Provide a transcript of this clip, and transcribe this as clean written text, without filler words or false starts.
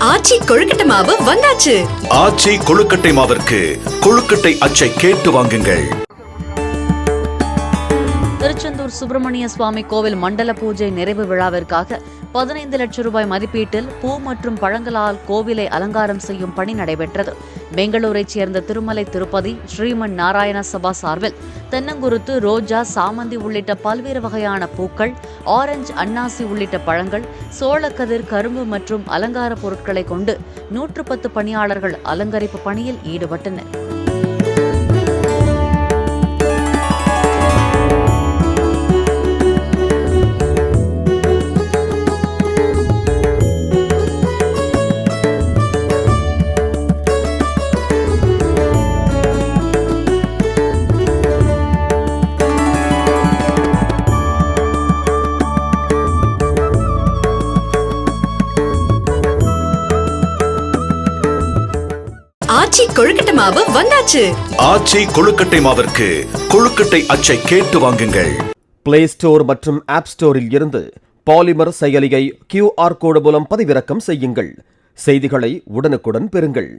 ஆச்சி கொழுக்கட்டை மாவு வந்தாச்சு. ஆச்சி கொழுக்கட்டை மாவிற்கு கொழுக்கட்டை அச்சை கேட்டு வாங்குங்கள். திருச்செந்தூர் சுப்பிரமணிய சுவாமி கோவில் மண்டல பூஜை நிறைவு விழாவிற்காக 15 லட்சம் ரூபாய் மதிப்பீட்டில் பூ மற்றும் பழங்களால் கோவிலை அலங்காரம் செய்யும் பணி நடைபெற்றது. பெங்களூரைச் சேர்ந்த திருமலை திருப்பதி ஸ்ரீமன் நாராயண சபா சார்பில் தென்னங்குருத்து, ரோஜா, சாமந்தி உள்ளிட்ட பல்வேறு வகையான பூக்கள், ஆரஞ்சு, அன்னாசி உள்ளிட்ட பழங்கள், சோளக்கதிர், கரும்பு மற்றும் அலங்கார பொருட்களை கொண்டு 110 பணியாளர்கள் அலங்கரிப்பு பணியில் ஈடுபட்டனர். ஆச்சி கொழுக்கட்டை மாவு வந்தாச்சு. ஆச்சி கொழுக்கட்டை மாவிற்கு கொழுக்கட்டை அச்சை கேட்டு வாங்குங்கள். பிளே ஸ்டோர் மற்றும் ஆப் ஸ்டோரில் இருந்து பாலிமர் செயலியை QR கோடு மூலம் பதிவிறக்கம் செய்யுங்கள். செய்திகளை உடனுக்குடன் பெறுங்கள்.